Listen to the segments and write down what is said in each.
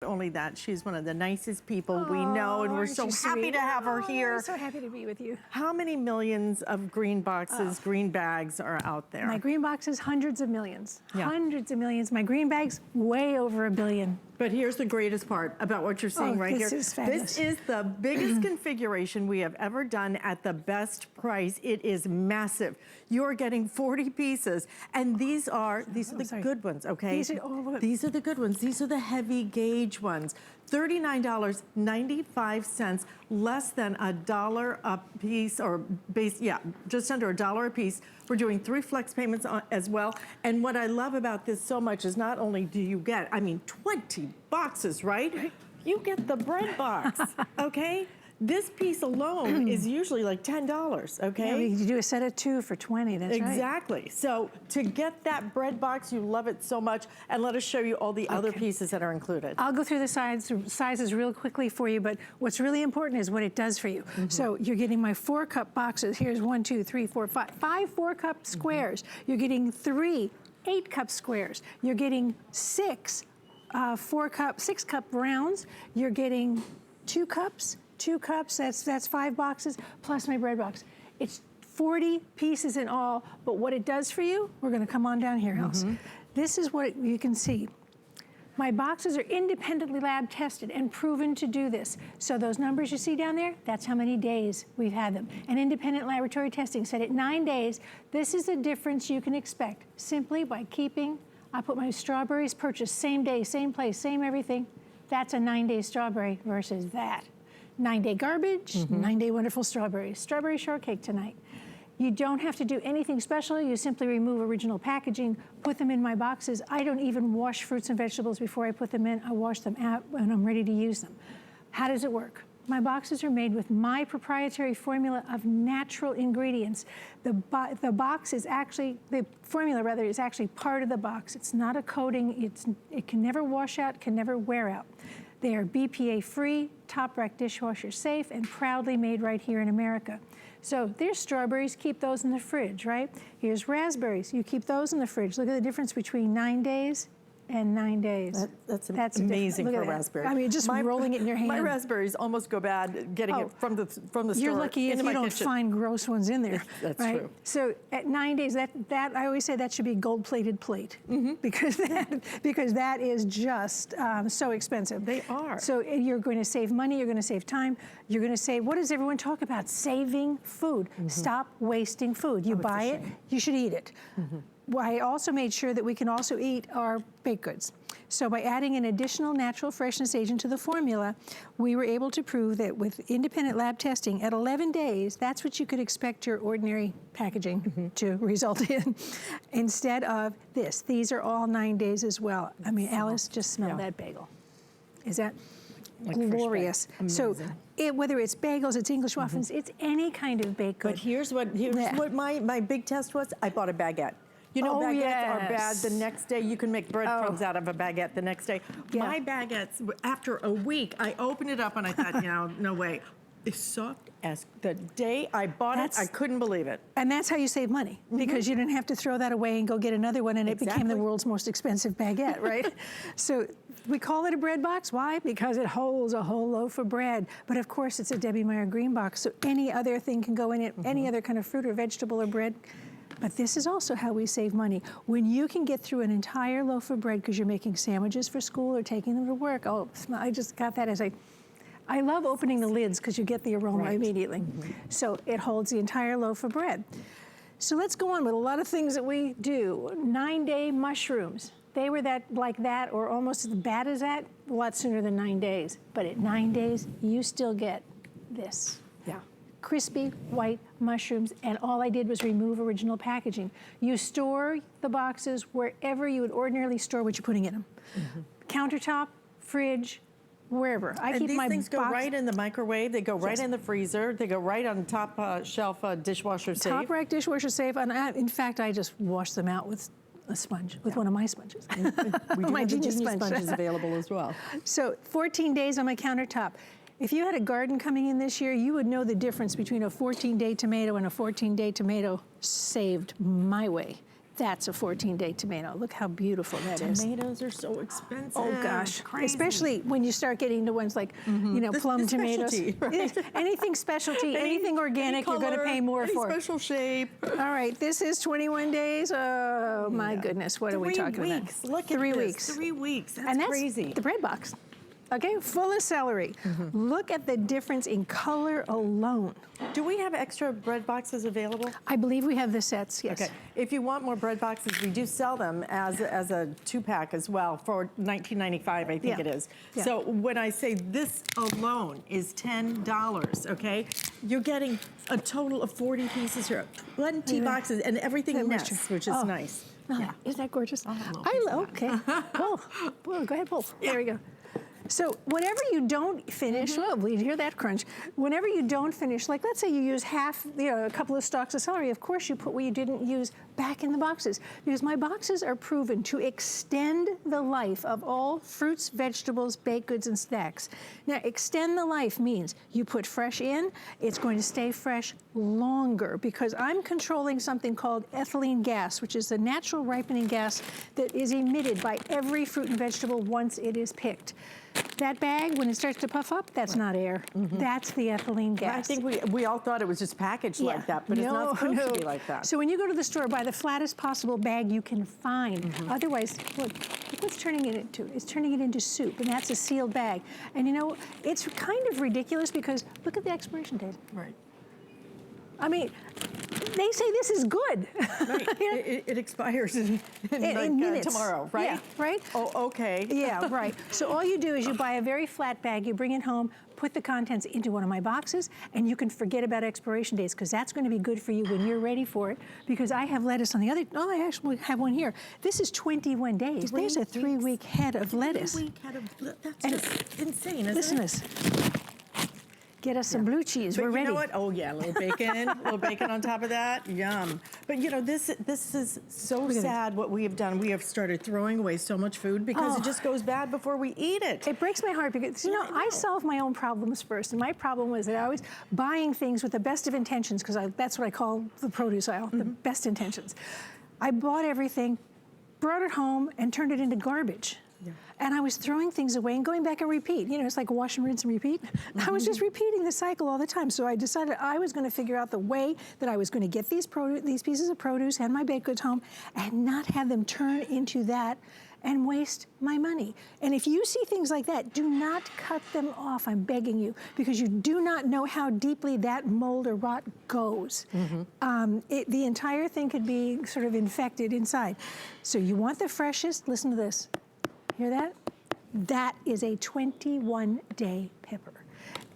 Only that, she's one of the nicest people we know, and we're so happy to have her here. I'm so happy to be with you. How many millions of green boxes, green bags are out there? My green boxes, hundreds of millions. Yeah. Hundreds of millions. My green bags, way over 1 billion. But here's the greatest part about what you're seeing right here. This is fabulous. This is the biggest configuration we have ever done at the best price. It is massive. You're getting 40 pieces, and these are the good ones, okay? These are the good ones. These are the heavy gauge ones. $39.95, less than $1 a piece, or just under $1 a piece. We're doing 3 flex payments as well. And what I love about this so much is not only do you get, 20 boxes, right? You get the bread box, okay? This piece alone is usually like $10, okay? Yeah, you do a set of 2 for 20, that's right. Exactly. So to get that bread box, you love it so much, and let us show you all the other pieces that are included. I'll go through the sizes real quickly for you, but what's really important is what it does for you. So you're getting my 4-cup boxes. Here's 1, 2, 3, 4, 5. 5 4-cup squares. You're getting 3 8-cup squares. You're getting 6 6-cup rounds. You're getting 2 cups. 2 cups, that's 5 boxes, plus my bread box. It's 40 pieces in all, but what it does for you, we're gonna come on down here, Alice. This is what you can see. My boxes are independently lab tested and proven to do this. So those numbers you see down there, that's how many days we've had them. And independent laboratory testing said at 9 days, this is the difference you can expect simply by keeping, I put my strawberries purchased same day, same place, same everything. That's a 9-day strawberry versus that. 9-day garbage, 9-day wonderful strawberries. Strawberry shortcake tonight. You don't have to do anything special. You simply remove original packaging, put them in my boxes. I don't even wash fruits and vegetables before I put them in. I wash them out when I'm ready to use them. How does it work? My boxes are made with my proprietary formula of natural ingredients. The box is actually, the formula rather, is actually part of the box. It's not a coating. It can never wash out, can never wear out. They are BPA free, top rack dishwasher safe, and proudly made right here in America. So there's strawberries, keep those in the fridge, right? Here's raspberries, you keep those in the fridge. Look at the difference between 9 days and 9 days. That's amazing for raspberry. I mean, just rolling it in your hand. My raspberries almost go bad getting it from the store. You're lucky if you don't find gross ones in there. That's right? true. So at 9 days, that I always say that should be gold-plated plate because that is just so expensive. They are. So you're going to save money. You're going to save time. You're going to save. What does everyone talk about? Saving food. Stop wasting food. You buy it, you should eat it. I also made sure that we can also eat our baked goods. So by adding an additional natural freshness agent to the formula, we were able to prove that with independent lab testing at 11 days, that's what you could expect your ordinary packaging to result in, instead of this. These are all 9 days as well. I mean, Alice, just smell that bagel. Is that glorious? So whether it's bagels, it's English muffins, it's any kind of baked good. But here's what my big test was. I bought a baguette. You know, baguettes are bad. The next day, you can make breadcrumbs out of a baguette the next day. My baguettes, after a week, I opened it up and I thought, no way. It's soft as the day I bought it, I couldn't believe it. And that's how you save money, because you didn't have to throw that away and go get another one, and it became the world's most expensive baguette, right? So we call it a bread box. Why? Because it holds a whole loaf of bread. But of course, it's a Debbie Meyer green box, so any other thing can go in it, any other kind of fruit or vegetable or bread. But this is also how we save money. When you can get through an entire loaf of bread because you're making sandwiches for school or taking them to work. Oh, I just got that as I love opening the lids because you get the aroma immediately. So it holds the entire loaf of bread. So let's go on with a lot of things that we do. 9-day mushrooms. They were like that or almost as bad as that a lot sooner than 9 days. But at 9 days, you still get this. Crispy white mushrooms, and all I did was remove original packaging. You store the boxes wherever you would ordinarily store what you're putting in them. Countertop, fridge, wherever. These things go right in the microwave. They go right in the freezer. They go right on top shelf dishwasher safe. Top rack dishwasher safe. And in fact, I just wash them out with a sponge, with one of my sponges. We do have genius sponges available as well. So 14 days on my countertop. If you had a garden coming in this year, you would know the difference between a 14-day tomato and a 14-day tomato saved my way. That's a 14-day tomato. Look how beautiful that is. Tomatoes are so expensive. Oh gosh, Crazy. especially when you start getting to ones like, you know, plum the tomatoes. specialty, right? Anything specialty, anything organic, you're going to pay more for. Special shape. All right, this is 21 days. Oh my goodness, what are we talking 3 weeks. about? Look at 3 this. weeks. 3 weeks. That's, And that's crazy. the bread box. Okay, full of celery. Look at the difference in color alone. Do we have extra bread boxes available? I believe we have the sets, yes. Okay. If you want more bread boxes, we do sell them as a 2-pack as well for $19.95, I think Yeah. it is. Yeah. So when I say this alone is $10, okay, you're getting a total of 40 pieces here, 20 boxes, and everything That nests, mixture. which is Oh. nice. Yeah. Isn't that gorgeous? Okay. Pull. Pull. Go ahead, pull. There we go. So whenever you don't finish, well, we hear that crunch. Whenever you don't finish, like let's say you use half, you know, a couple of stalks of celery, of course you put what you didn't use back in the boxes, because my boxes are proven to extend the life of all fruits, vegetables, baked goods, and snacks. Now, extend the life means you put fresh in, it's going to stay fresh longer, because I'm controlling something called ethylene gas, which is the natural ripening gas that is emitted by every fruit and vegetable once it is picked. That bag, when it starts to puff up, that's not air. That's the ethylene gas. I think we all thought it was just packaged like that, but it's not supposed to be like that. So when you go to the store, buy the flattest possible bag you can find. Otherwise, look what's turning it into. It's turning it into soup, and that's a sealed bag. And you know, it's kind of ridiculous because look at the expiration date. Right. I mean, they say this is good. Right. It expires in minutes. Tomorrow, right? Yeah, right? Oh, okay. Yeah, right. So all you do is you buy a very flat bag, you bring it home, put the contents into one of my boxes, and you can forget about expiration dates, because that's going to be good for you when you're ready for it. Because I have lettuce on the other, I actually have one here. This is 21 days. There's a 3-week head of lettuce. 3-week head of, that's just insane, isn't Listen to it? this. Get us some blue cheese. But We're ready. you know what? Oh yeah, a little bacon on top of that. Yum. But you know, this is so sad what we have done. We have started throwing away so much food because it just goes bad before we eat it. It breaks my heart because, you know, I solve my own problems first. And my problem was that I was buying things with the best of intentions, because that's what I call the produce aisle, the best intentions. I bought everything, brought it home, and turned it into garbage. Yeah. And I was throwing things away and going back and repeat. You know, it's like wash and rinse and repeat. I was just repeating the cycle all the time. So I decided I was going to figure out the way that I was going to get these pieces of produce and my baked goods home and not have them turn into that and waste my money. And if you see things like that, do not cut them off, I'm begging you, because you do not know how deeply that mold or rot goes. The entire thing could be sort of infected inside. So you want the freshest, listen to this. Hear that? That is a 21-day pepper.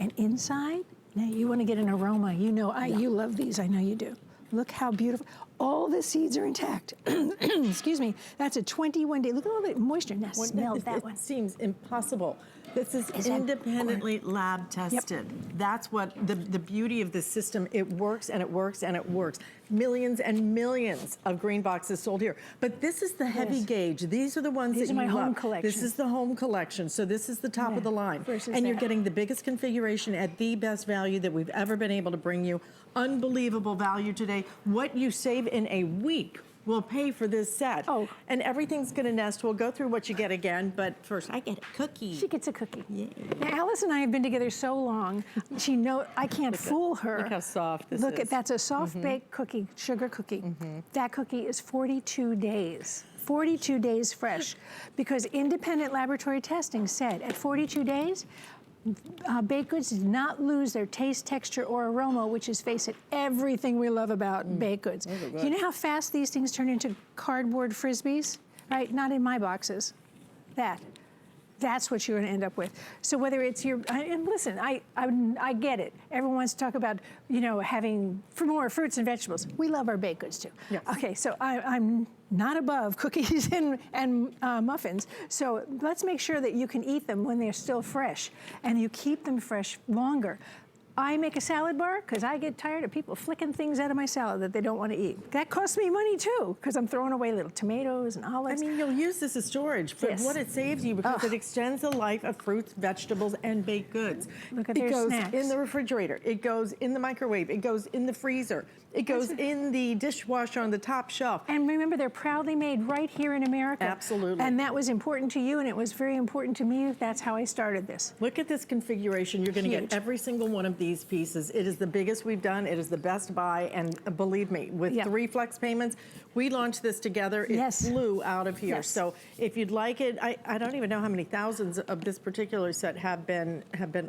And inside, now you want to get an aroma. You know, you love these, I know you do. Look how beautiful. All the seeds are intact. Excuse me. That's a 21-day. Look at all the moisture. Now smell that one. It seems impossible. This is independently lab tested. That's what the beauty of this system. It works and it works and it works. Millions and millions of green boxes sold here. But this is the heavy gauge. These are the ones that you love. These are my home collection. This is the home collection. So this is the top of the line. And you're getting the biggest configuration at the best value that we've ever been able to bring you. Unbelievable value today. What you save in a week will pay for this set. Oh. And everything's going to nest. We'll go through what you get again, but first I get a cookie. She gets a cookie. Yay. Now, Alice and I have been together so long, she knows I can't fool her. Look how soft this is. Look, that's a soft-baked cookie, sugar cookie. That cookie is 42 days. 42 days fresh. Because independent laboratory testing said at 42 days, baked goods did not lose their taste, texture, or aroma, which is, face it, everything we love about baked goods. You know how fast these things turn into cardboard Frisbees? Right? Not in my boxes. That's what you're going to end up with. So whether it's your, and listen, I get it. Everyone wants to talk about, you know, having more fruits and vegetables. We love our baked goods too. Yes. Okay, so I'm not above cookies and muffins. So let's make sure that you can eat them when they're still fresh, and you keep them fresh longer. I make a salad bar because I get tired of people flicking things out of my salad that they don't want to eat. That costs me money too because I'm throwing away little tomatoes and I olives. mean, you'll use this as storage, but Yes. what it saves you because it extends the life of fruits, vegetables, and baked goods. Look at it their goes snacks. in the refrigerator. It goes in the microwave. It goes in the freezer. It goes in the dishwasher on the top shelf. And remember, they're proudly made right here in America. Absolutely. And that was important to you, and it was very important to me. That's how I started this. Look at this configuration. You're going to Huge. get every single one of these pieces. It is the biggest we've done. It is the best buy. And believe me, with Yep. 3 flex payments, we launched this together. It Yes. flew out of here. Yes. So if you'd like it, I don't even know how many thousands of this particular set have been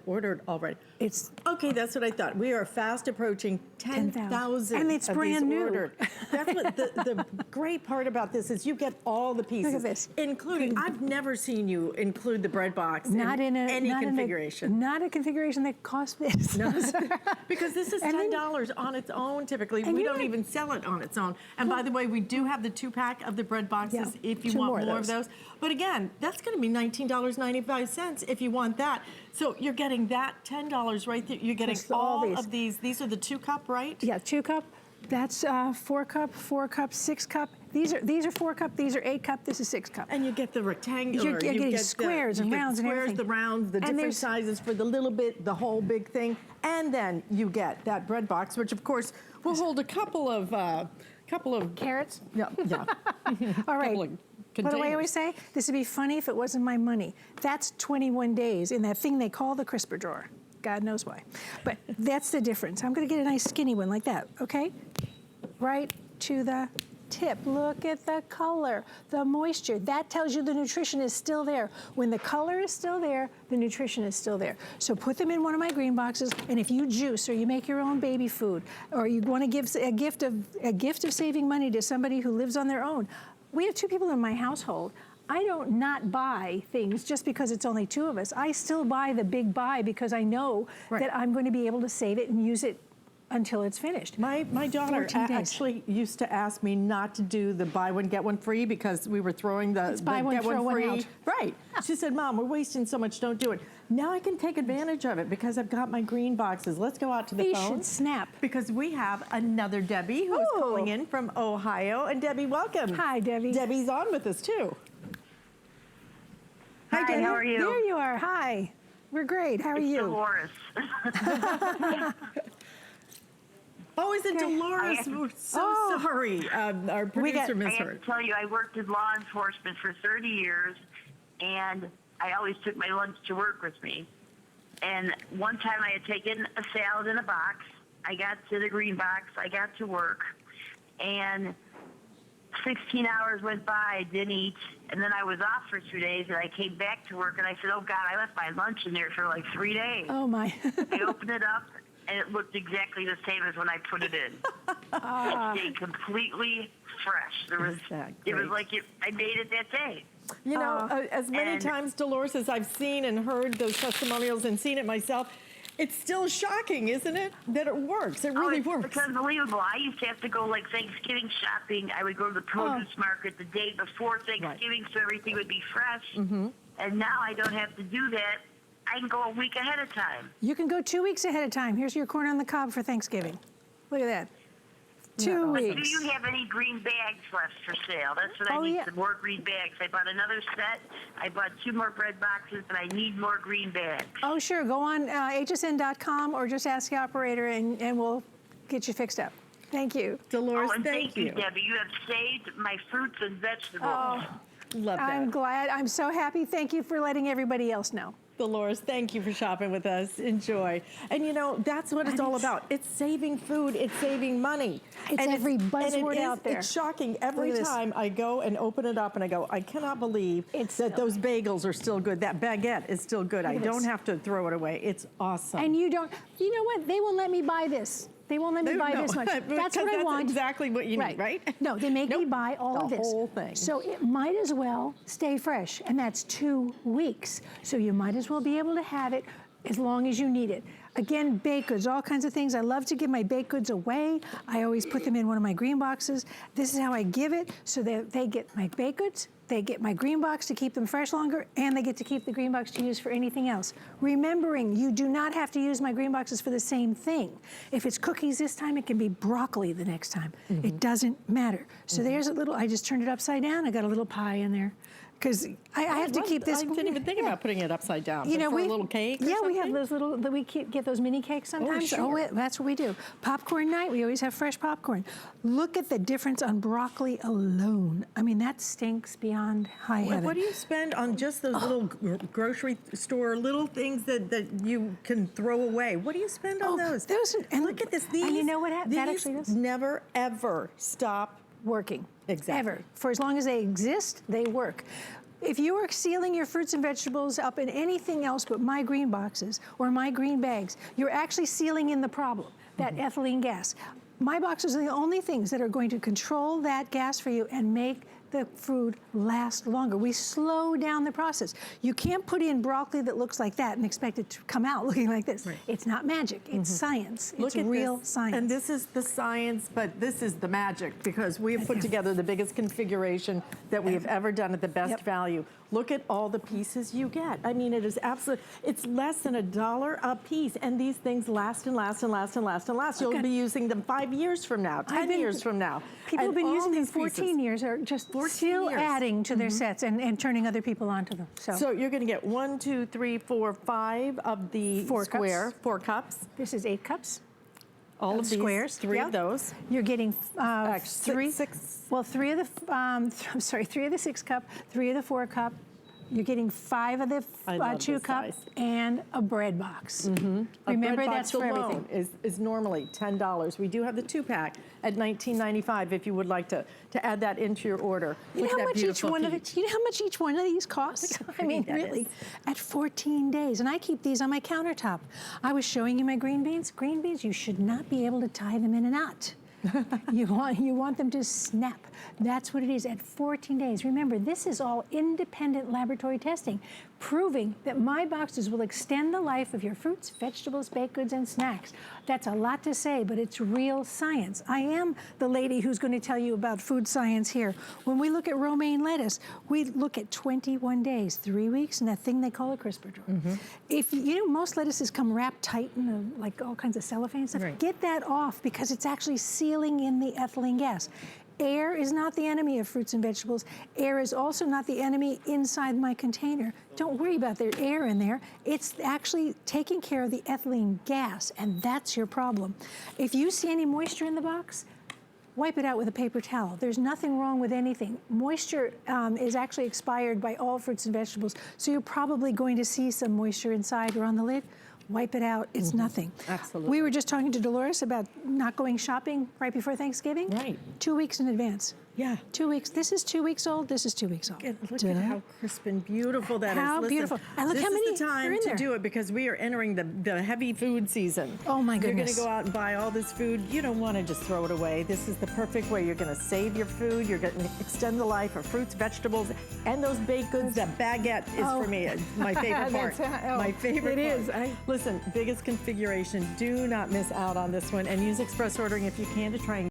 ordered already. It's Okay, that's what I thought. We are fast approaching 10,000 And it's of brand these new. ordered. That's what the great part about this is you get all the pieces. Look at this. Including, I've never seen you include the bread box in any configuration. Not a configuration that costs this. No, because this is And then- $10 on its own typically. And We you don't know- even sell it on its own. And by the way, we do have the 2-pack of the bread boxes Yeah, if you 2 want more more of of those. But again, that's going to be $19.95 if you want that. So you're getting that $10 right there. You're getting Plus all all these. of these. These are the 2-cup, right? Yeah, 2 cup. That's 4 cup, 6 cup. These are 4 cup. These are 8 cup. This is 6 cup. And you get the rectangular. You're getting you get squares and you get rounds and squares, everything. the rounds, the And different there's- sizes for the little bit, the whole big thing. And then you get that bread box, which of course will hold a couple of Carrots. Yeah, yeah. All right. Couple of What do I containers. always say? This would be funny if it wasn't my money. That's 21 days in that thing they call the crisper drawer. God knows why. But that's the difference. I'm going to get a nice skinny one like that, okay? Right to the tip. Look at the color, the moisture. That tells you the nutrition is still there. When the color is still there, the nutrition is still there. So put them in one of my green boxes, and if you juice or you make your own baby food, or you want to give a gift of saving money to somebody who lives on their own. We have 2 people in my household. I don't not buy things just because it's only 2 of us. I still buy the big buy because I know that I'm going to be able to save it and use it until it's finished. My daughter 14 days. actually used to ask me not to do the buy one get one free because we were throwing the buy one, get throw one free. out. Right. She said, "Mom, we're wasting so much. Don't do it." Now I can take advantage of it because I've got my green boxes. Let's go out to the These phone. should snap. Because we have another Debbie who is Oh. calling in from Ohio. And Debbie, welcome. Hi, Debbie. Debbie's on with us too. Hi, Debbie. how are you? There you are. Hi. We're great. How are you? Dolores. Oh, is it Okay. Dolores? We're so Oh. sorry. Our producer We got- I misheard. have to tell you, I worked in law enforcement for 30 years, and I always took my lunch to work with me. And one time I had taken a salad in a box. I got to the green box. I got to work. And 16 hours went by. I didn't eat. And then I was off for 2 days, and I came back to work, and I said, oh, God, I left my lunch in there for like 3 days. Oh, my. I opened it up, and it looked exactly the same as when I put it in. It stayed completely fresh. It was great? like I made it that day. You know, as many And- times, Dolores, as I've seen and heard those testimonials and seen it myself, it's still shocking, isn't it, that it works? It really works. It's unbelievable. I used to have to go like Thanksgiving shopping. I would go to the produce market the day before Thanksgiving so everything would be fresh. And now I don't have to do that. I can go a week ahead of time. You can go 2 weeks ahead of time. Here's your corn on the cob for Thanksgiving. Look at that. 2 But do weeks. you have any green bags left for sale? That's what I Oh, need, yeah. some more green bags. I bought another set. I bought 2 more bread boxes, but I need more green bags. Oh, sure. Go on hsn.com or just ask the operator, and we'll get you fixed up. Thank you. Dolores, and thank you, you. Debbie. You have saved my fruits and vegetables. Oh, Love that. I'm glad. I'm so happy. Thank you for letting everybody else know. Dolores, thank you for shopping with us. Enjoy. And you know, that's what it's all about. It's saving food. It's saving money. It's and every and it buzzword is- out there. It's shocking. Every Look at this. time I go and open it up and I go, I cannot believe It's that still- those bagels are still good. That baguette is still good. I at don't this. have to throw it away. It's awesome. And you know what? They won't let me buy this. They won't let me buy No, this much. That's because what I that's want. exactly what you need, right? No, they make me Nope. buy all The of this. whole thing. So it might as well stay fresh, and that's 2 weeks. So you might as well be able to have it as long as you need it. Again, baked goods, all kinds of things. I love to give my baked goods away. I always put them in one of my green boxes. This is how I give it, so that they get my baked goods, they get my green box to keep them fresh longer, and they get to keep the green box to use for anything else. Remembering, you do not have to use my green boxes for the same thing. If it's cookies this time, it can be broccoli the next time. It doesn't matter. So there's a little, I just turned it upside down. I got a little pie in there. Because I have to keep this. I didn't even think about putting it upside down. You know, for a little cake. Yeah, we have those little. Get those mini cakes sometimes. Sure. That's what we do. Popcorn night. We always have fresh popcorn. Look at the difference on broccoli alone. I mean, that stinks beyond high heaven. What do you spend on just those little grocery store little things that you can throw away? What do you spend on those? And look at this. These, and you know what? That these actually does never ever stop working. Exactly. Ever. For as long as they exist, they work. If you are sealing your fruits and vegetables up in anything else but my green boxes or my green bags, you're actually sealing in the problem, that ethylene gas. My boxes are the only things that are going to control that gas for you and make the food last longer. We slow down the process. You can't put in broccoli that looks like that and expect it to come out looking like this. Right. It's not magic, it's science. It's real science. And this is the science, but this is the magic, because we have put together the biggest configuration that we have ever done at the best value. Look at all the pieces you get. I mean, it is absolutely, it's less than $1 a piece, and these things last and last and last and last and last. You'll be using them 5 years from now, 10 years from now. People have been using them 14 years, are just still years. adding to their sets and turning other people onto them. So you're going to get 1, 2, 3, 4, 5 of the square, 4 cups. This is 8 cups. All of these, squares, 3 of those. You're getting six. Well, 3 of the 3 of the 6 cup, 3 of the 4 cup. You're getting 5 of the 2 cups and a bread box. Remember, that's for everything. Is normally $10. We do have the 2-pack at $19.95 if you would like to add that into your order. You know how much each one of it? You know how much each one of these costs? I mean, really, at 14 days, and I keep these on my countertop. I was showing you my green beans. Green beans, you should not be able to tie them in a knot. You want them to snap. That's what it is at 14 days. Remember, this is all independent laboratory testing, proving that my boxes will extend the life of your fruits, vegetables, baked goods, and snacks. That's a lot to say, but it's real science. I am the lady who's going to tell you about food science here. When we look at romaine lettuce, we look at 21 days, 3 weeks, and that thing they call a crisper drawer. If you know, most lettuces come wrapped tight in like all kinds of cellophane stuff. Get that off, because it's actually sealing in the ethylene gas. Air is not the enemy of fruits and vegetables. Air is also not the enemy inside my container. Don't worry about the air in there. It's actually taking care of the ethylene gas, and that's your problem. If you see any moisture in the box, wipe it out with a paper towel. There's nothing wrong with anything. Moisture is actually expired by all fruits and vegetables, so you're probably going to see some moisture inside or on the lid. Wipe it out, it's nothing. Absolutely. We were just talking to Dolores about not going shopping right before Thanksgiving. Right. 2 weeks in advance. Yeah. 2 weeks. This is 2 weeks old, this is 2 weeks old. Look at how crisp and beautiful that is. How beautiful. And look how many This is the time to do it, because we are entering the heavy food season. Oh my goodness. You're going to go out and buy all this food. You don't want to just throw it away. This is the perfect way. You're going to save your food. You're going to extend the life of fruits, vegetables, and those baked goods. That baguette is for me my favorite part. My favorite part. Listen, biggest configuration. Do not miss out on this one, and use express ordering if you can to try and